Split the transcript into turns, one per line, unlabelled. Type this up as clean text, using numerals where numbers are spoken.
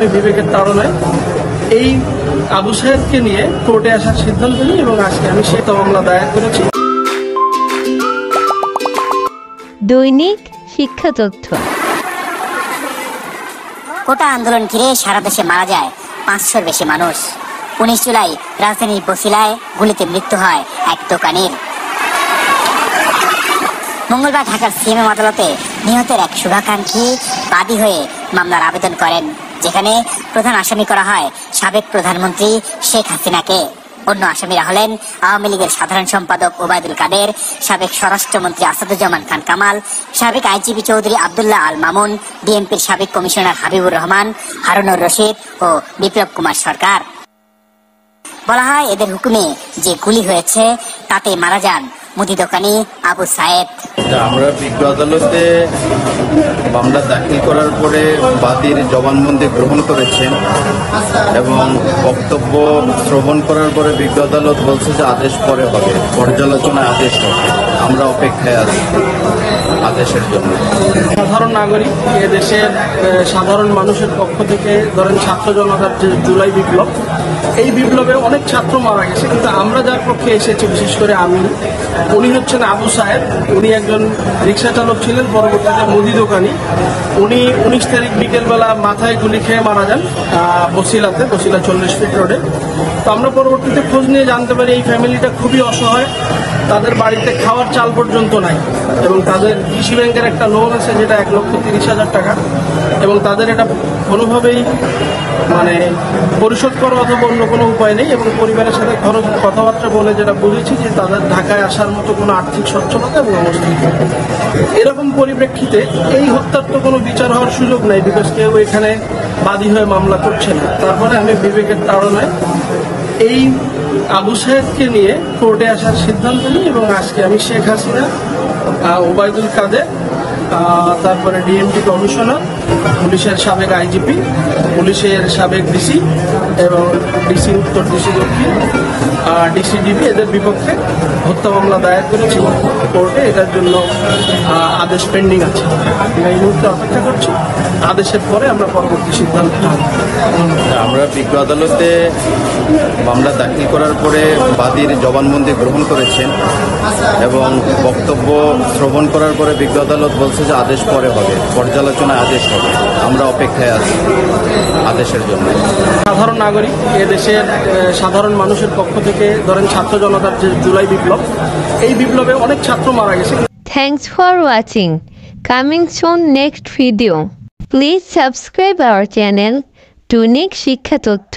আমি বিবেকের তাড়নায় এই আবু সাহেবকে নিয়ে কোর্টে আসার সিদ্ধান্ত নিই এবং আজকে আমি সে মামলা দায়ের করেছি।
দৈনিক শিক্ষা তথ্য।
কোটা আন্দোলন ঘিরে সারা দেশে মারা যায় 500-র বেশি মানুষ। 19 জুলাই রাজধানীর বছিলায় গুলিতে মৃত্যু হয় এক দোকানির। মঙ্গলবার ঢাকার সিএমএম আদালতে নিহতের এক শুভাকাঙ্ক্ষী বাদী হয়ে মামলার আবেদন করেন, যেখানে প্রধান আসামি করা হয় সাবেক প্রধানমন্ত্রী শেখ হাসিনাকে। অন্য আসামিরা হলেন আওয়ামী লীগের সাধারণ সম্পাদক ওবায়দুল কাদের, সাবেক স্বরাষ্ট্রমন্ত্রী আসাদুজ্জামান খান কামাল, সাবেক আইজিপি চৌধুরী আব্দুল্লাহ আল মামুন, বিএনপির সাবেক কমিশনার হাবিবুর রহমান, হারুনুর রশিদ ও বিপ্লব কুমার সরকার। বলা হয় এদের হুকুমে যে গুলি হয়েছে তাতে মারা যান মুদি দোকানি আবু সায়েদ।
আমরা বিজ্ঞ আদালতে মামলা দাখিল করার পরে বাদীর জবানবন্দি গ্রহণ করেছেন এবং বক্তব্য শ্রবণ করার পরে বিজ্ঞ আদালত বলছে যে আদেশ পরে হবে, পর্যালোচনায় আদেশ হবে। আমরা অপেক্ষায় আছি আদেশের জন্য।
সাধারণ নাগরিক, এদেশের সাধারণ মানুষের পক্ষ থেকে ধরেন ছাত্র জনতার যে জুলাই বিপ্লব, এই বিপ্লবে অনেক ছাত্র মারা গেছে, কিন্তু আমরা যার পক্ষে এসেছি, বিশেষ করে আমি, উনি হচ্ছেন আবু সাহেব। উনি একজন রিক্সা চালক ছিলেন, পরবর্তীতে মুদি দোকানি। উনি 19 তারিখ বিকেলবেলা মাথায় গুলি খেয়ে মারা যান বছিলা 40 ফিট রোডে। তো আমরা পরবর্তীতে খোঁজ নিয়ে জানতে পারি এই ফ্যামিলিটা খুবই অসহায়, তাদের বাড়িতে খাওয়ার চাল পর্যন্ত নাই এবং তাদের কৃষি ব্যাংকের একটা লোন আছে যেটা 1,30,000 টাকা, এবং তাদের এটা কোনোভাবেই পরিশোধ করা অথবা অন্য কোনো উপায় নেই। এবং পরিবারের সাথে কথাবার্তা বলে যেটা বুঝেছি যে তাদের ঢাকায় আসার মতো কোনো আর্থিক সচ্ছলতা এবং অবস্থা। এরকম পরিপ্রেক্ষিতে এই হত্যার তো কোনো বিচার হওয়ার সুযোগ নাই, বিকজ কেউ এখানে বাদী হয়ে মামলা করছে না। তারপরে আমি বিবেকের তাড়নায় এই আবু সাহেবকে নিয়ে কোর্টে আসার সিদ্ধান্ত নিই এবং আজকে আমি শেখ হাসিনা, ওবায়দুল কাদের, তারপরে ডিএমপি কমিশনার, পুলিশের সাবেক আইজিপি, পুলিশের সাবেক ডিসি এবং ডিসি উত্তর, ডিসি দক্ষিণ, ডিসিডিবি, এদের বিপক্ষে হত্যা মামলা দায়ের করেছি কোর্টে। এটার জন্য আদেশ পেন্ডিং আছে। এই মুহূর্তে অপেক্ষা করছি আদেশের পরে আমরা পরবর্তী সিদ্ধান্ত নেব।
আমরা বিজ্ঞ আদালতে মামলা দাখিল করার পরে বাদীর জবানবন্দি গ্রহণ করেছেন এবং বক্তব্য শ্রবণ করার পরে বিজ্ঞ আদালত বলছে যে আদেশ পরে হবে, পর্যালোচনায় আদেশ হবে। আমরা অপেক্ষায় আছি আদেশের জন্য।
সাধারণ নাগরিক, এদেশের সাধারণ মানুষের পক্ষ থেকে ধরেন ছাত্র জনতার যে জুলাই বিপ্লব, এই বিপ্লবে অনেক ছাত্র মারা গেছে।
Thanks for watching. Coming soon next video. Please subscribe our channel দৈনিক শিক্ষা তথ্য।